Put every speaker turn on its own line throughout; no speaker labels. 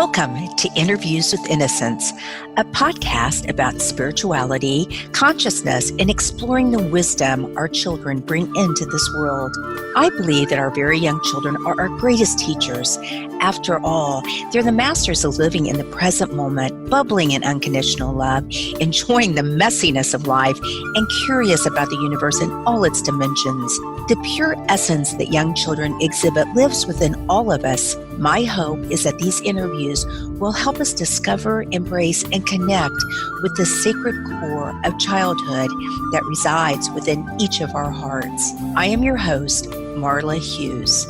Welcome to Interviews with Innocence, a podcast about spirituality, consciousness, and exploring the wisdom our children bring into this world. I believe that our very young children are our greatest teachers. After all, they're the masters of living in the present moment, bubbling in unconditional love, enjoying the messiness of life, and curious about the universe in all its dimensions. The pure essence that young children exhibit lives within all of us. My hope is that these interviews will help us discover, embrace, and connect with the sacred core of childhood that resides within each of our hearts. I am your host, Marla Hughes.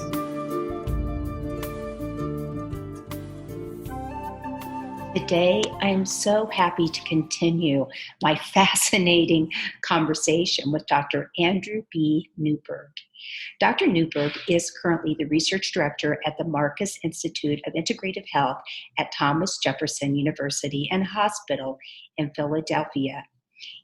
Today, I am so happy to continue my fascinating conversation with Dr. Andrew B. Newberg. Dr. Newberg is currently the research director at the Marcus Institute of Integrative Health at Thomas Jefferson University and Hospital in Philadelphia.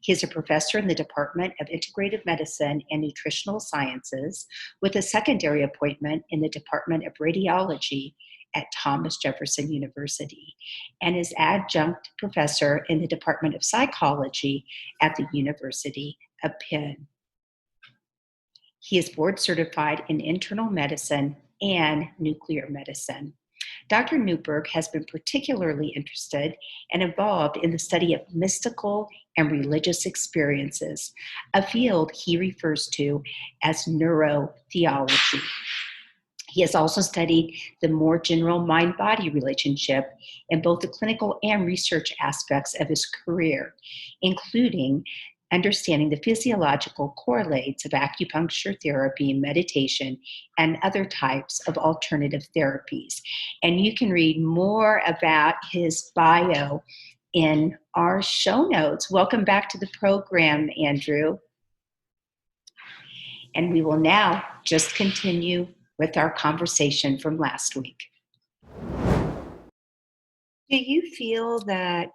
He is a professor in the Department of Integrative Medicine and Nutritional Sciences with a secondary appointment in the Department of Radiology at Thomas Jefferson University, and is adjunct professor in the Department of Psychology at the University of Penn. He is board certified in internal medicine and nuclear medicine. Dr. Newberg has been particularly interested and involved in the study of mystical and religious experiences, a field he refers to as neurotheology. He has also studied the more general mind-body relationship in both the clinical and research aspects of his career, including understanding the physiological correlates of acupuncture therapy and meditation and other types of alternative therapies. And you can read more about his bio in our show notes. Welcome back to the program, Andrew. And we will now just continue with our conversation from last week. Do you feel that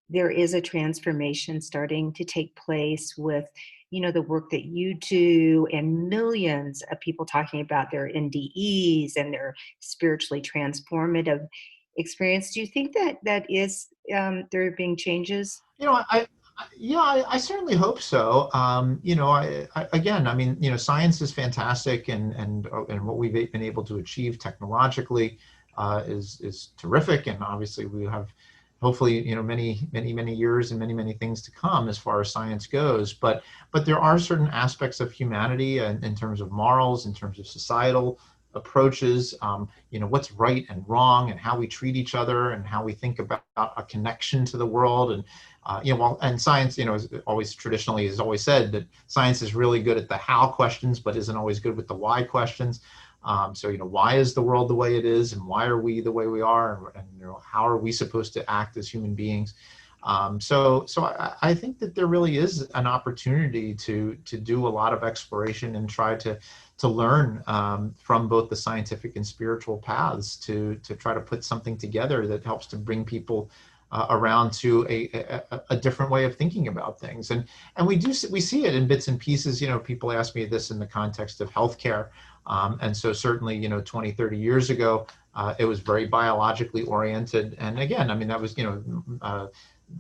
there is a transformation starting to take place with, the work that you do and millions of people talking about their NDEs and their spiritually transformative experience? Do you think that is there being changes?
I certainly hope so. Science is fantastic, and what we've been able to achieve technologically is terrific. And obviously, we have hopefully many years and many things to come as far as science goes. But there are certain aspects of humanity in terms of morals, in terms of societal approaches, what's right and wrong, and how we treat each other, and how we think about a connection to the world. And and science, is always traditionally has always said that science is really good at the how questions, but isn't always good with the why questions. Why is the world the way it is, and why are we the way we are, and how are we supposed to act as human beings? So I think that there really is an opportunity to do a lot of exploration and try to learn from both the scientific and spiritual paths to try to put something together that helps to bring people around to a different way of thinking about things. And we see it in bits and pieces. People ask me this in the context of healthcare. And so certainly, 20, 30 years ago, it was very biologically oriented. And again, that was,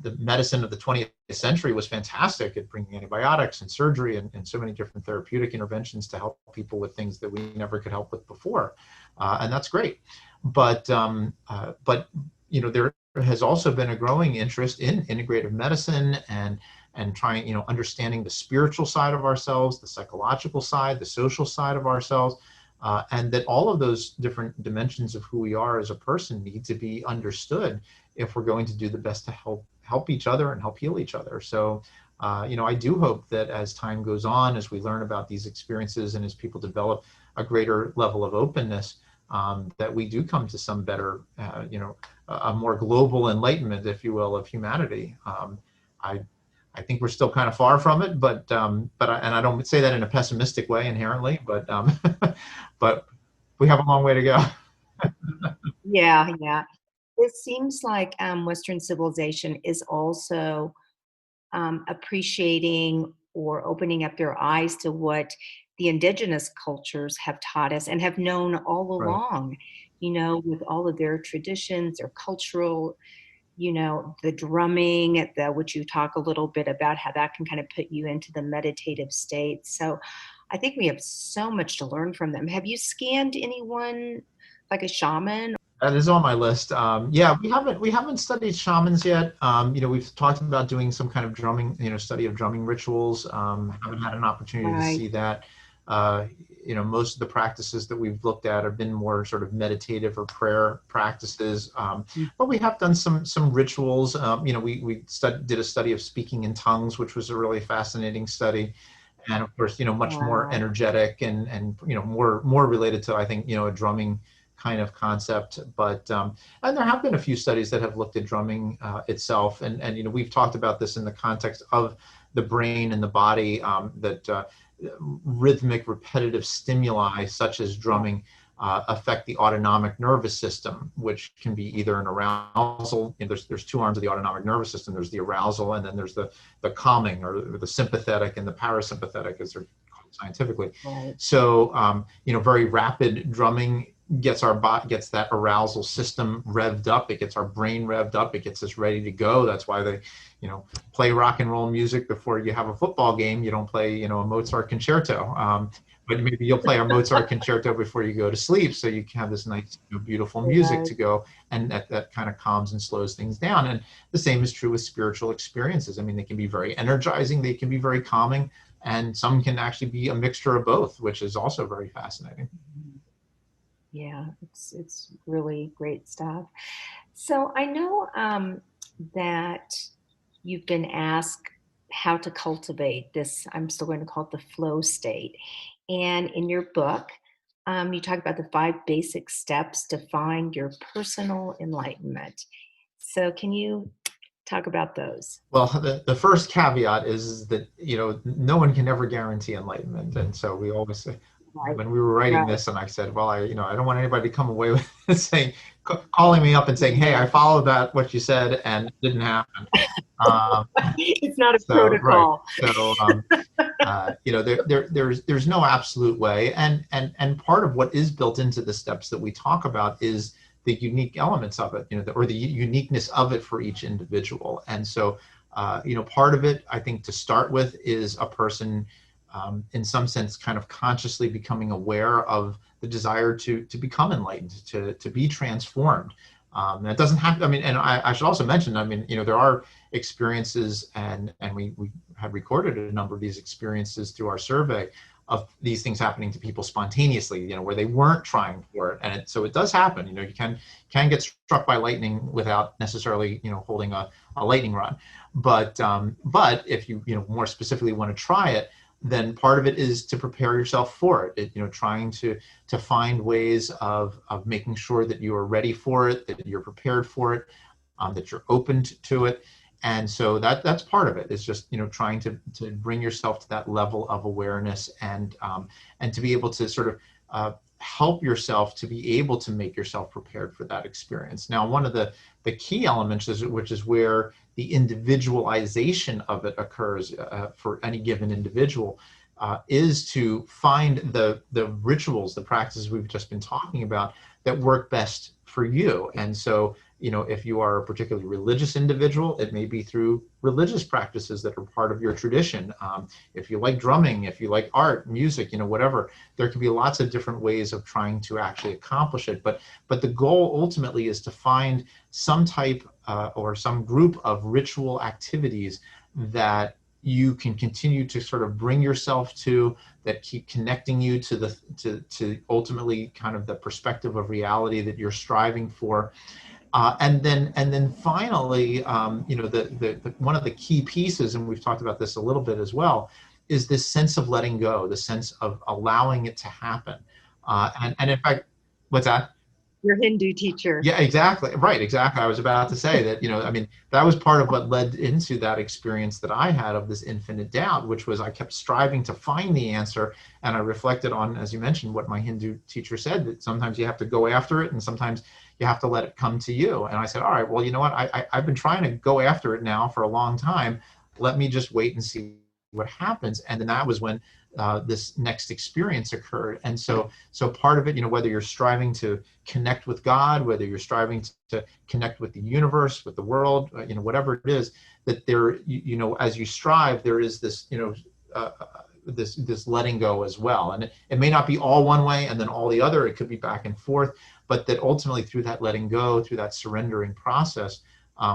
the medicine of the 20th century was fantastic at bringing antibiotics and surgery and so many different therapeutic interventions to help people with things that we never could help with before. And that's great. But there has also been a growing interest in integrative medicine and trying, understanding the spiritual side of ourselves, the psychological side, the social side of ourselves, and that all of those different dimensions of who we are as a person need to be understood if we're going to do the best to help each other and help heal each other. So, I do hope that as time goes on, as we learn about these experiences and as people develop a greater level of openness, that we do come to some better, a more global enlightenment, if you will, of humanity. I think we're still kind of far from it, but I don't say that in a pessimistic way inherently, but we have a long way to go.
Yeah. It seems like Western civilization is also appreciating or opening up their eyes to what the indigenous cultures have taught us and have known all
Right.
along, with all of their traditions, their cultural, the drumming, which you talk a little bit about how that can kind of put you into the meditative state. So I think we have so much to learn from them. Have you scanned anyone like a shaman?
That is on my list. Yeah, we haven't studied shamans yet. We've talked about doing some kind of drumming, study of drumming rituals. Haven't had an opportunity to
Right.
see that. Uh, Most of the practices that we've looked at have been more sort of meditative or prayer practices. But we have done some rituals. Did a study of speaking in tongues, which was a really fascinating study. And of course, much more
Wow.
energetic and more related to, I think, a drumming kind of concept. But and there have been a few studies that have looked at drumming itself, and we've talked about this in the context of the brain and the body, that rhythmic, repetitive stimuli such as
Yeah.
drumming affect the autonomic nervous system, which can be either an arousal. There's two arms of the autonomic nervous system. There's the arousal, and then there's the calming, or the sympathetic and the parasympathetic, as they're called scientifically.
Right.
So, very rapid drumming gets gets that arousal system revved up. It gets our brain revved up. It gets us ready to go. That's why they, play rock and roll music before you have a football game. You don't play, a Mozart concerto. But maybe you'll play a Mozart concerto before you go to sleep, so you can have this nice, beautiful music
Right.
to go, and that kind of calms and slows things down. And the same is true with spiritual experiences. I mean, they can be very energizing, they can be very calming, and some can actually be a mixture of both, which is also very fascinating.
Yeah, it's really great stuff. So I know that you've been asked how to cultivate this. I'm still going to call it the flow state. And in your book, you talk about the 5 basic steps to find your personal enlightenment. So can you talk about those?
Well, the first caveat is that, no one can ever guarantee enlightenment. And so we always say,
Right.
when we were writing
Right.
this, and I said, well, I don't want anybody to come away with saying, calling me up and saying, hey, I
Yeah.
followed that, what you said, and it didn't happen. Um,
It's not a
so, right.
protocol.
So, there's no absolute way. And part of what is built into the steps that we talk about is the unique elements of it, or the uniqueness of it for each individual. And so, part of it, I think, to start with, is a person, in some sense, kind of consciously becoming aware of the desire to become enlightened, to be transformed. That doesn't have, I mean, and I should also mention, I mean, there are experiences, and we had recorded a number of these experiences through our survey of these things happening to people spontaneously, where they weren't trying for it. And so it does happen. You can get struck by lightning without necessarily, holding a lightning rod. But if you, more specifically want to try it, then part of it is to prepare yourself for it. Trying to find ways of making sure that you are ready for it, that you're prepared for it, that you're open to it. And so that's part of it. It's just, trying to bring yourself to that level of awareness, and to be able to sort of help yourself to be able to make yourself prepared for that experience. Now, one of the key elements which is where the individualization of it occurs for any given individual, is to find the rituals, the practices we've just been talking about, that work best for you. And so, if you are a particularly religious individual, it may be through religious practices that are part of your tradition. If you like drumming, if you like art, music, whatever, there can be lots of different ways of trying to actually accomplish it. But the goal ultimately is to find some type or some group of ritual activities that you can continue to sort of bring yourself to, that keep connecting you to to ultimately kind of the perspective of reality that you're striving for. And then finally, the one of the key pieces, and we've talked about this a little bit as well, is this sense of letting go, the sense of allowing it to happen. And in fact, what's that?
Your Hindu teacher.
Yeah, exactly. Right, exactly. I was about to say that, I mean, that was part of what led into that experience that I had of this infinite doubt, which was I kept striving to find the answer. And I reflected on, as you mentioned, what my Hindu teacher said, that sometimes you have to go after it and sometimes you have to let it come to you. And I said, all right, well, you know what? I've been trying to go after it now for a long time. Let me just wait and see what happens. And then that was when this next experience occurred. And so part of it, whether you're striving to connect with God, whether you're striving to connect with the universe, with the world, whatever it is, that there, as you strive, there is this, this letting go as well. And it may not be all one way and then all the other, it could be back and forth, but that ultimately through that letting go, through that surrendering process,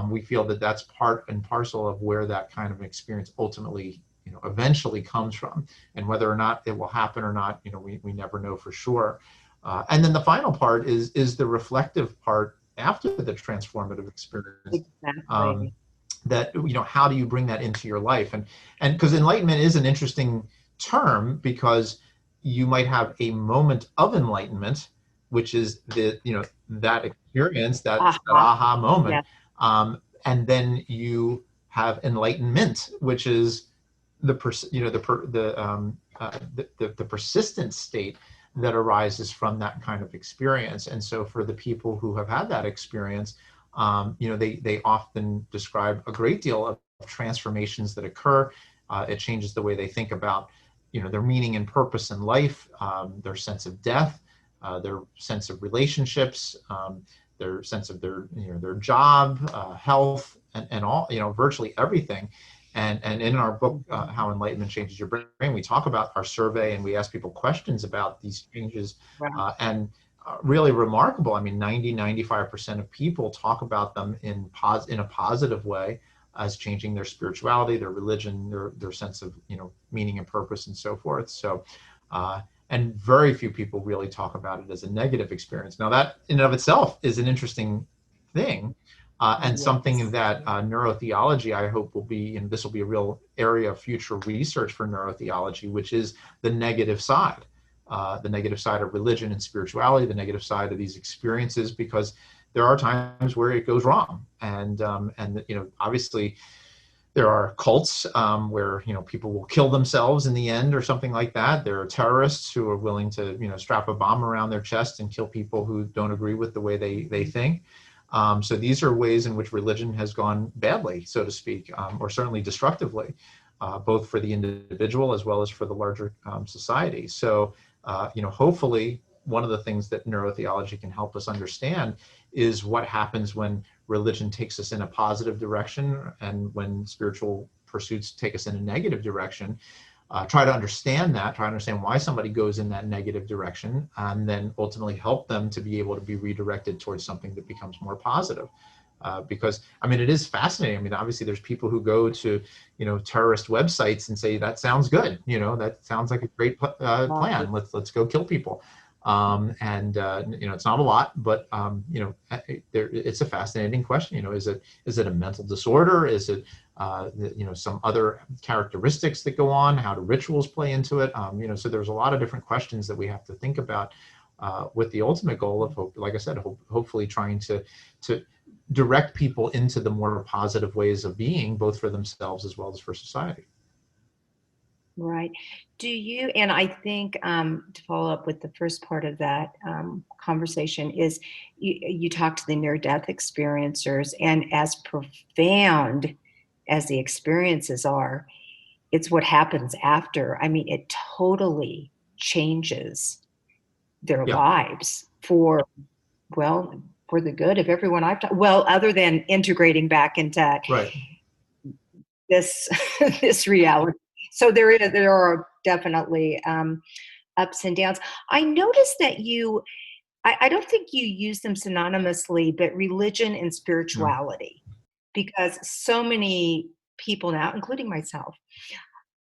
we feel that that's part and parcel of where that kind of experience ultimately, eventually comes from. And whether or not it will happen or not, we never know for sure. And then the final part is the reflective part after the transformative experience.
Exactly.
That, how do you bring that into your life? And because enlightenment is an interesting term, because you might have a moment of enlightenment, which is that experience, that aha moment. Yeah. And then you have enlightenment, which is the persistent state that arises from that kind of experience. And so for the people who have had that experience, they often describe a great deal of transformations that occur. It changes the way they think about, their meaning and purpose in life, their sense of death, their sense of relationships, their sense of their job, health, and all, virtually everything. And in our book, How Enlightenment Changes Your Brain, we talk about our survey and we ask people questions about these changes. Right. And really remarkable. I mean, 95% of people talk about them in a positive way as changing their spirituality, their religion, their sense of, meaning and purpose and so forth. So, and very few people really talk about it as a negative experience. Now that in and of itself is an interesting thing. And yes. Something that neurotheology, I hope will be, and this will be a real area of future research for neurotheology, which is the negative side of religion and spirituality, the negative side of these experiences, because there are times where it goes wrong. And obviously there are cults where, people will kill themselves in the end or something like that. There are terrorists who are willing to, strap a bomb around their chest and kill people who don't agree with the way they think. So these are ways in which religion has gone badly, so to speak, or certainly destructively, both for the individual as well as for the larger society. So, hopefully one of the things that neurotheology can help us understand is what happens when religion takes us in a positive direction and when spiritual pursuits take us in a negative direction. Try to understand why somebody goes in that negative direction, and then ultimately help them to be able to be redirected towards something that becomes more positive. Because, it is fascinating. Obviously there's people who go to, terrorist websites and say, that sounds good. That sounds like a great plan. Let's go kill people. It's not a lot, but, it's a fascinating question. Is it a mental disorder? Is it, some other characteristics that go on? How do rituals play into it? So there's a lot of different questions that we have to think about, with the ultimate goal of, like I said, hopefully trying to direct people into the more positive ways of being, both for themselves as well as for society.
Right. Do you, and I think to follow up with the first part of that conversation is you talk to the near-death experiencers, and as profound as the experiences are, it's what happens after. It totally changes their lives for the good of everyone I've talked. Well, other than integrating back into this reality. So there are definitely ups and downs. I noticed that I don't think you use them synonymously, but religion and spirituality, because so many people now, including myself,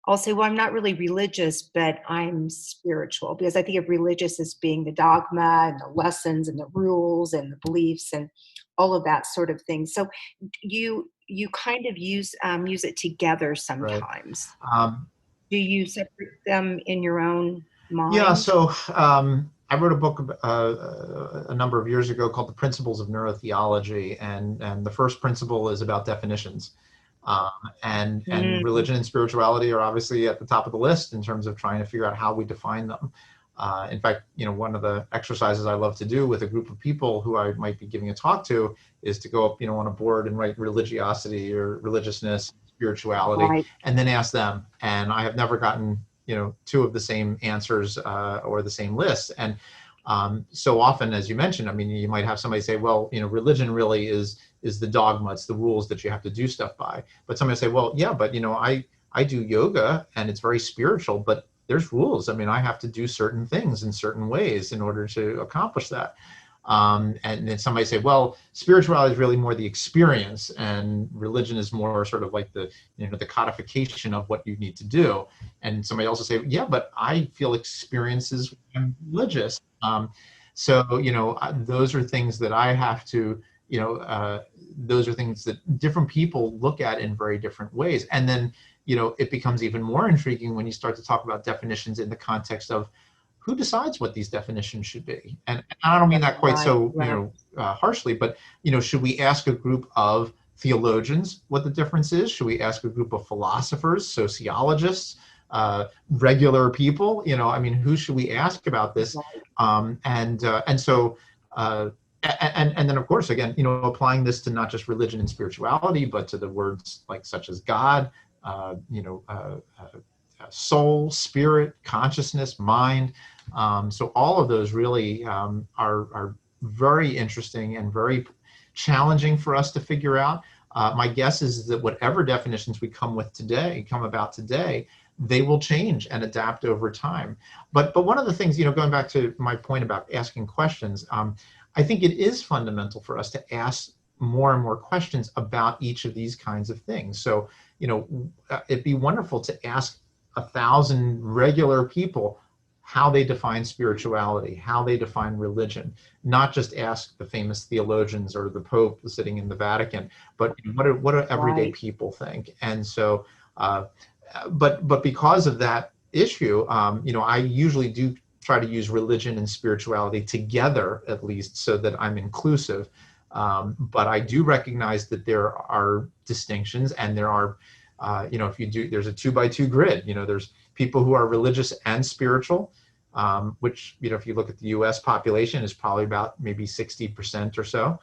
I'll say, well, I'm not really religious, but I'm spiritual, because I think of religious as being the dogma and the lessons and the rules and the beliefs and all of that sort of thing. So you kind of use it together sometimes. Right. Do you separate them in your own mind?
Yeah. So I wrote a book a number of years ago called The Principles of Neurotheology, and the first principle is about definitions. And religion and spirituality are obviously at the top of the list in terms of trying to figure out how we define them. In fact, one of the exercises I love to do with a group of people who I might be giving a talk to is to go up, on a board and write religiosity or religiousness, spirituality, and then ask them. And I have never gotten two of the same answers or the same list. And so often, as you mentioned, I mean, you might have somebody say, well, religion really is the dogma, it's the rules that you have to do stuff by. But somebody say, well, yeah, but I do yoga and it's very spiritual, but there's rules. I mean, I have to do certain things in certain ways in order to accomplish that. And then somebody say, well, spirituality is really more the experience, and religion is more sort of like the codification of what you need to do. And somebody else will say, yeah, but I feel experiences when I'm religious. So those are things that I have to, those are things that different people look at in very different ways. And then, it becomes even more intriguing when you start to talk about definitions in the context of who decides what these definitions should be. And I don't mean that quite so, harshly, but, should we ask a group of theologians what the difference is? Should we ask a group of philosophers, sociologists, regular people? Who should we ask about this? And so, and then of course, again, applying this to not just religion and spirituality, but to the words such as God, soul, spirit, consciousness, mind. So all of those really are very interesting and very challenging for us to figure out. My guess is that whatever definitions we come about today, they will change and adapt over time. But one of the things, going back to my point about asking questions, I think it is fundamental for us to ask more and more questions about each of these kinds of things. So, it'd be wonderful to ask 1,000 regular people how they define spirituality, how they define religion, not just ask the famous theologians or the Pope sitting in the Vatican, but what do everyday people think? And so, but because of that issue, I usually do try to use religion and spirituality together, at least, so that I'm inclusive. But I do recognize that there are distinctions, and there are, there's a 2x2 grid. There's people who are religious and spiritual, which, if you look at the U.S. population, is probably about maybe 60% or so.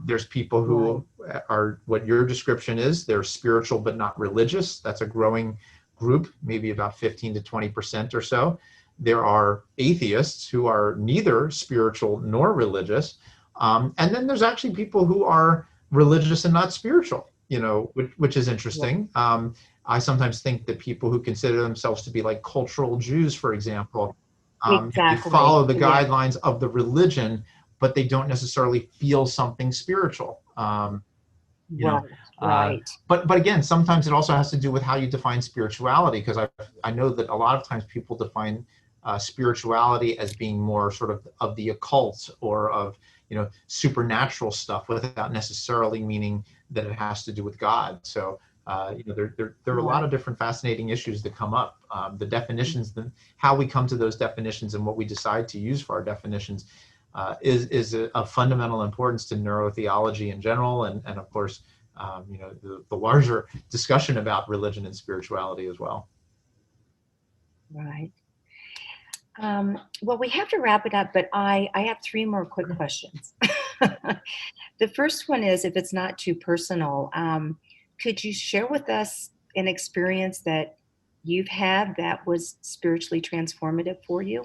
There's people who are what your description is. They're spiritual but not religious. That's a growing group, maybe about 15 to 20% or so. There are atheists who are neither spiritual nor religious. And then there's actually people who are religious and not spiritual, which is interesting. I sometimes think that people who consider themselves to be like cultural Jews, for example, they follow the guidelines of the religion, but they don't necessarily feel something spiritual. But again, sometimes it also has to do with how you define spirituality, because I know that a lot of times people define spirituality as being more sort of the occult or of supernatural stuff, without necessarily meaning that it has to do with God. So there are a lot of different fascinating issues that come up. The definitions, how we come to those definitions and what we decide to use for our definitions is of fundamental importance to neurotheology in general, and of course the larger discussion about religion and spirituality as well.
Right. Well, we have to wrap it up, but I have 3 more quick questions. The first one is, if it's not too personal, could you share with us an experience that you've had that was spiritually transformative for you?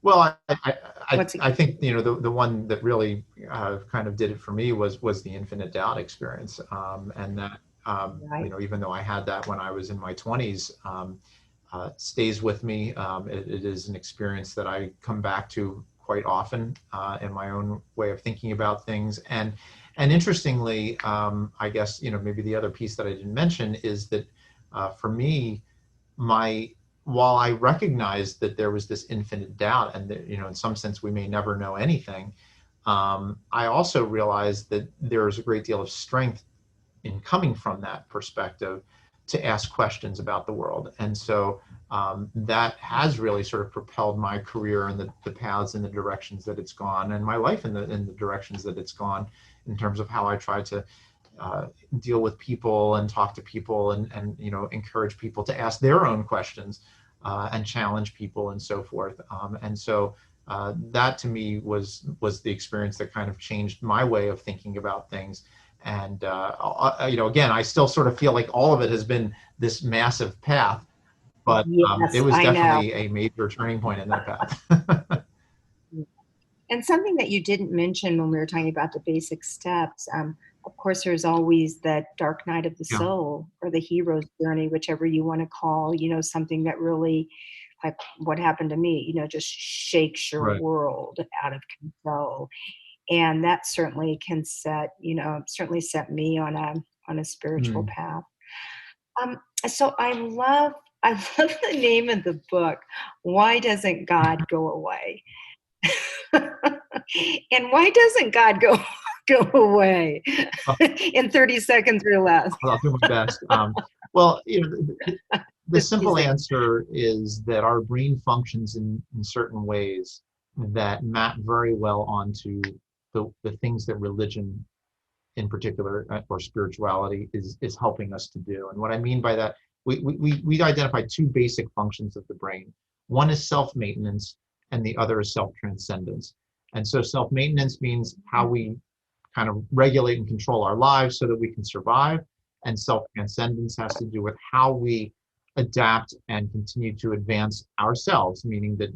Well, I think the one that really kind of did it for me was the infinite doubt experience, and that even though I had that when I was in my 20s. Stays with me. It is an experience that I come back to quite often in my own way of thinking about things. And interestingly, I guess, maybe the other piece that I didn't mention is that for me, while I recognized that there was this infinite doubt and that, in some sense we may never know anything, I also realized that there is a great deal of strength in coming from that perspective to ask questions about the world. And so that has really sort of propelled my career and the paths and the directions that it's gone, and my life in the directions that it's gone, in terms of how I try to deal with people and talk to people and encourage people to ask their own questions and challenge people and so forth. And so that to me was the experience that kind of changed my way of thinking about things. And, again, I still sort of feel like all of it has been this massive path, but it
Yes,
was
I know.
definitely a major turning point in that path.
And something that you didn't mention when we were talking about the basic steps, of course, there's always that dark night of the
Yeah,
soul or the hero's journey, whichever you want to call, something that really, like what happened to me, just shakes your
right.
world out of control. And that certainly can certainly set me on a spiritual
Mm.
path. So I love the name of the book. Why doesn't God go away? And why doesn't God go away in 30 seconds or less?
I'll do my best. Well, the
Just
simple
teasing.
answer is that our brain functions in certain ways that map very well onto the things that religion in particular, or spirituality is helping us to do. And what I mean by that, we identify two basic functions of the brain. One is self-maintenance and the other is self-transcendence. And so self-maintenance means how we kind of regulate and control our lives so that we can survive. And self-transcendence has to do with how we adapt and continue to advance ourselves, meaning that,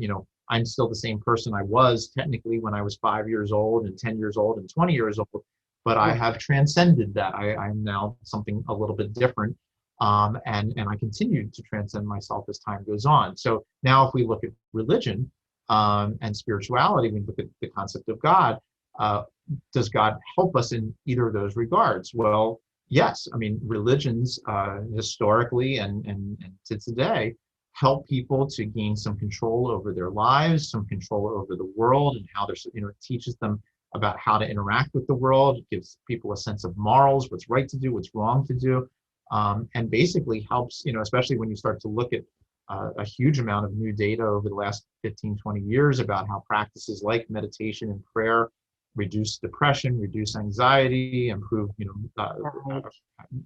I'm still the same person I was technically when I was 5 years old and 10 years old and 20 years old, but I have transcended that. I'm now something a little bit different. And I continue to transcend myself as time goes on. So now if we look at religion and spirituality, we look at the concept of God, does God help us in either of those regards? Well, yes. I mean, religions historically and to today help people to gain some control over their lives, some control over the world, and how it teaches them about how to interact with the world. It gives people a sense of morals, what's right to do, what's wrong to do, and basically helps, especially when you start to look at a huge amount of new data over the last 15, 20 years about how practices like meditation and prayer reduce depression, reduce anxiety, improve,
Right.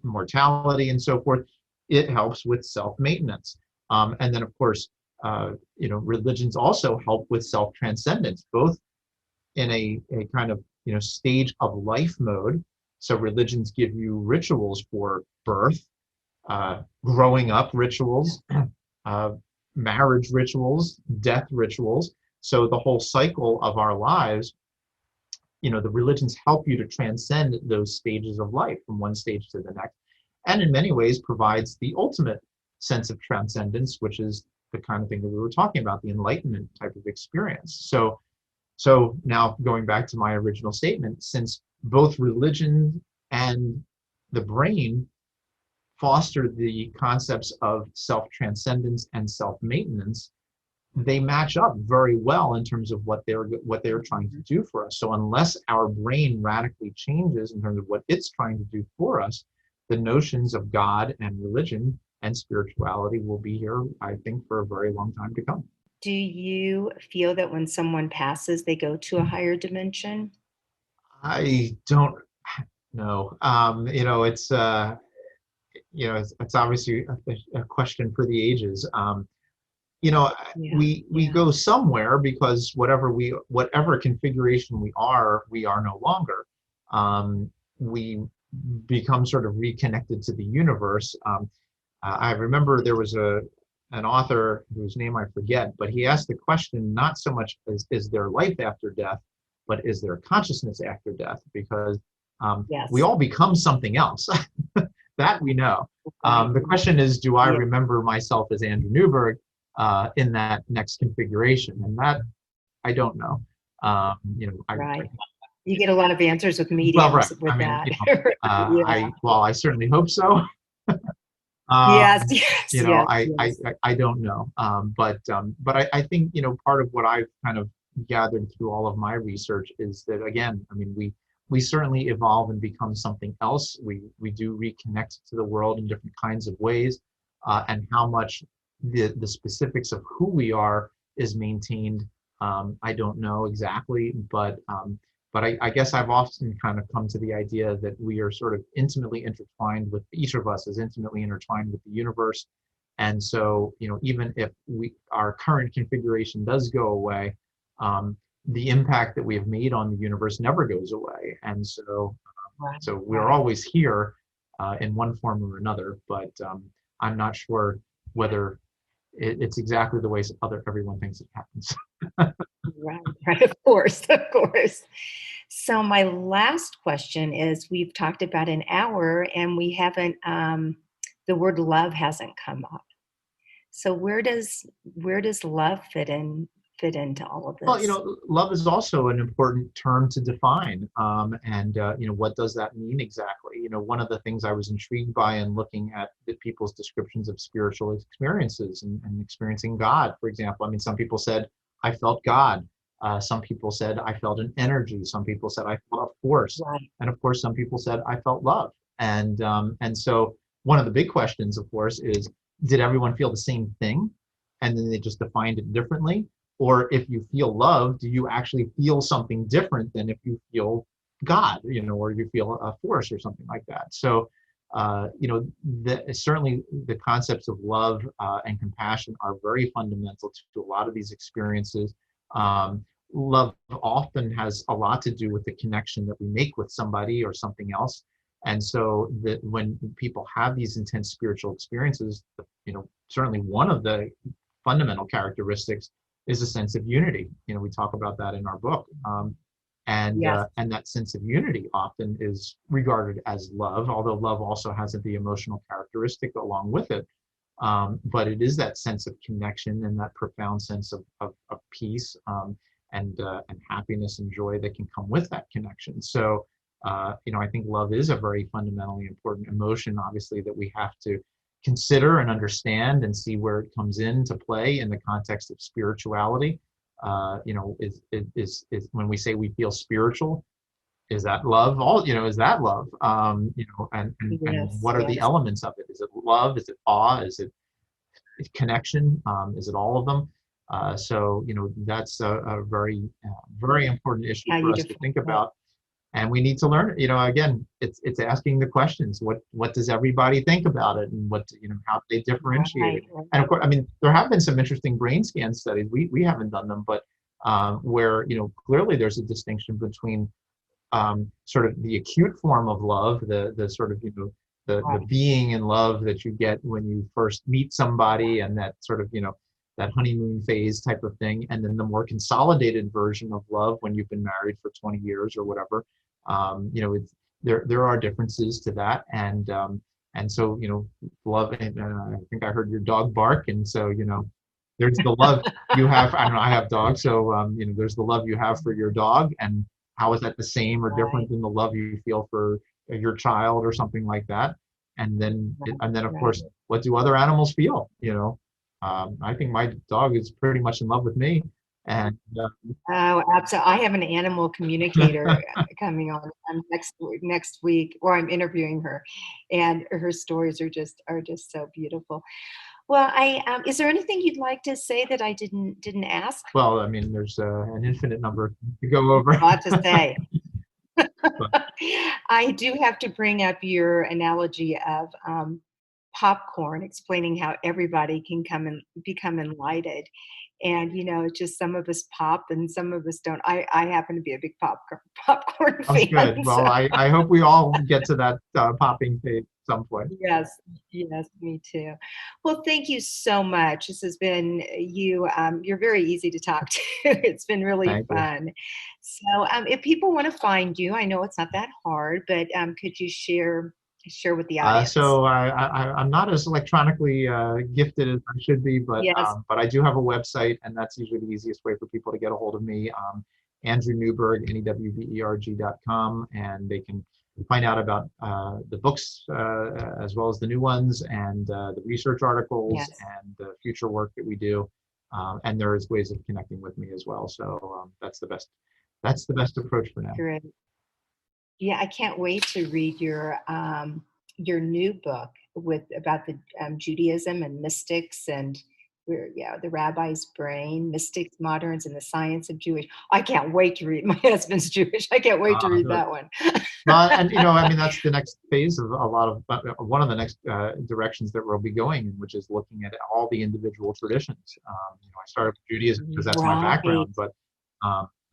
mortality and so forth. It helps with self-maintenance. And then, of course, religions also help with self-transcendence, both in a kind of stage of life mode. So religions give you rituals for birth, growing up rituals, uh, marriage rituals, death rituals. So the whole cycle of our lives, the religions help you to transcend those stages of life from one stage to the next, and in many ways provides the ultimate sense of transcendence, which is the kind of thing that we were talking about, the enlightenment type of experience. So now going back to my original statement, since both religion and the brain foster the concepts of self-transcendence and self-maintenance, they match up very well in terms of what they're trying to do for us. So unless our brain radically changes in terms of what it's trying to do for us, the notions of God and religion and spirituality will be here, I think, for a very long time to come.
Do you feel that when someone passes, they go to a higher dimension?
I don't know. It's obviously a question for the ages.
Yeah,
We
yeah,
go somewhere because whatever configuration we are no longer. We become sort of reconnected to the universe. I remember there was an author whose name I forget, but he asked the question not so much is there life after death, but is there consciousness after death? Because we
yes,
all become something else. That we know.
right,
The question is, do I
yeah,
remember myself as Andrew Newberg in that next configuration? And that I don't know.
right. You get a lot of answers with
Well, right.
mediums
I
with
mean,
that. Yeah.
I certainly hope so.
Yes,
Um,
yes, yes, yes.
I don't know. But I think, part of what I've kind of gathered through all of my research is that, again, I mean, we certainly evolve and become something else. We do reconnect to the world in different kinds of ways, and how much the specifics of who we are is maintained. I don't know exactly, but I guess I've often kind of come to the idea that we are sort of intimately intertwined with, each of us is intimately intertwined with the universe. And so, even if our current configuration does go away, the impact that we have made on the universe never goes away. And so,
Right,
so we're
right.
always here in one form or another, but I'm not sure whether it's exactly the way everyone thinks it happens.
Right, right, of course, of course. So my last question is, we've talked about an hour and we haven't, the word love hasn't come up. So where does love fit into all of
Well,
this?
love is also an important term to define. And what does that mean exactly? One of the things I was intrigued by in looking at the people's descriptions of spiritual experiences and experiencing God, for example. I mean, some people said, I felt God. Some people said, I felt an energy. Some people said, I felt a force.
Right,
And of course, some people said, I felt love. And so one of the big questions, of course, is, did everyone feel the same thing? And then they just defined it differently? Or if you feel love, do you actually feel something different than if you feel God, or you feel a force or something like that? So, certainly the concepts of love and compassion are very fundamental to a lot of these experiences. Love often has a lot to do with the connection that we make with somebody or something else. And so that when people have these intense spiritual experiences, certainly one of the fundamental characteristics is a sense of unity. We talk about that in our book.
yes,
And that sense of unity often is regarded as love, although love also has the emotional characteristic along with it. But it is that sense of connection and that profound sense of peace and happiness and joy that can come with that connection. So, I think love is a very fundamentally important emotion, obviously, that we have to consider and understand and see where it comes into play in the context of spirituality. Is when we say we feel spiritual, is that love? Is that love? And
yes,
what are the
yes.
elements of it? Is it love? Is it awe? Is it connection? Is it all of them? So that's a very very important issue
How
for
you
us to
define
think
it.
about, and we need to learn. Again, it's asking the questions. What does everybody think about it, and how do they differentiate
Right,
it? And of
right.
course, I mean, there have been some interesting brain scan studies. We haven't done them, but where clearly there's a distinction between sort of the acute form of love, the sort of the
Right.
being in love that you get when you first meet somebody, and that sort of that honeymoon phase type of thing, and then the more consolidated version of love when you've been married for 20 years or whatever. There are differences to that, and so love. And I think I heard your dog bark, and so there's the love you have. I don't know. I have dogs, so there's the love you have for your dog, and how is that the same or different
Right,
than the love you feel for your child or something like that? And then of
right.
course, what do other animals feel? I think my dog is pretty much in love with me, and
Oh, absolutely. I have an animal communicator coming on next week, or I'm interviewing her, and her stories are just so beautiful. Well, is there anything you'd like to say that I didn't ask?
well, I mean, there's an infinite number to go over.
A lot to say.
But,
I do have to bring up your analogy of popcorn, explaining how everybody can come and become enlightened. And it's just some of us pop and some of us don't. I happen to be a big popcorn
sounds good.
fan, so
Well, I hope we all get to that popping phase at some point.
yes, yes, me too. Well, thank you so much. This has been you. You're very easy to talk to. It's been really
Thank you.
fun. So, if people want to find you, I know it's not that hard, but could you share with the audience?
So I'm not as electronically gifted as I should be,
Yes,
but I do have a website, and that's usually the easiest way for people to get a hold of me. Andrew Newberg, NEWBERG.com, and they can find out about the books as well as the new ones, and the research articles
yes,
and the future work that we do. And there is ways of connecting with me as well. So that's the best. That's the best approach for now.
great. Yeah, I can't wait to read your new book about the Judaism and mystics and the rabbi's brain, mystics, moderns, and the science of Jewish. I can't wait to read. My husband's Jewish. I can't wait to read
So
that one.
Well, and I mean, that's the next phase of a lot of one of the next directions that we'll be going in, which is looking at all the individual traditions. I started with Judaism because that's my
Right.
background, but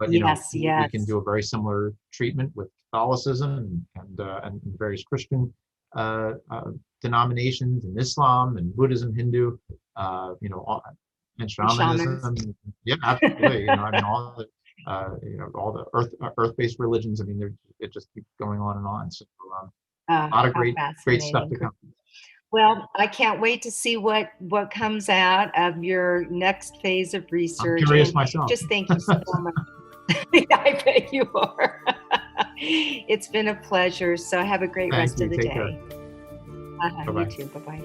Yes,
we can
yes.
do a very similar treatment with Catholicism and various Christian denominations in Islam and Buddhism, Hindu, and shamanism. Yeah, absolutely. I mean, all the all the earth-based religions. I mean, it just keeps going on and on. So a lot of great stuff to come.
Well, I can't wait to see what comes out of your next phase of research.
I'm curious myself.
Just thank you so much. I bet you are. It's been a pleasure. So have a great rest of the day.
Care.
You too. Bye-bye.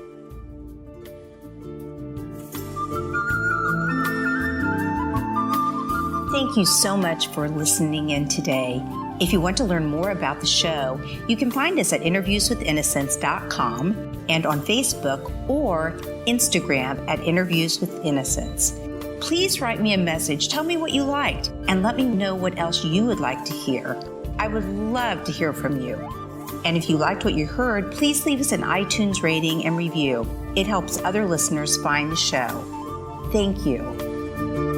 Thank you so much for listening in today. If you want to learn more about the show, you can find us at interviewswithinnocence.com and on Facebook or Instagram at Interviews with Innocence. Please write me a message, tell me what you liked, and let me know what else you would like to hear. I would love to hear from you. And if you liked what you heard, please leave us an iTunes rating and review. It helps other listeners find the show. Thank you.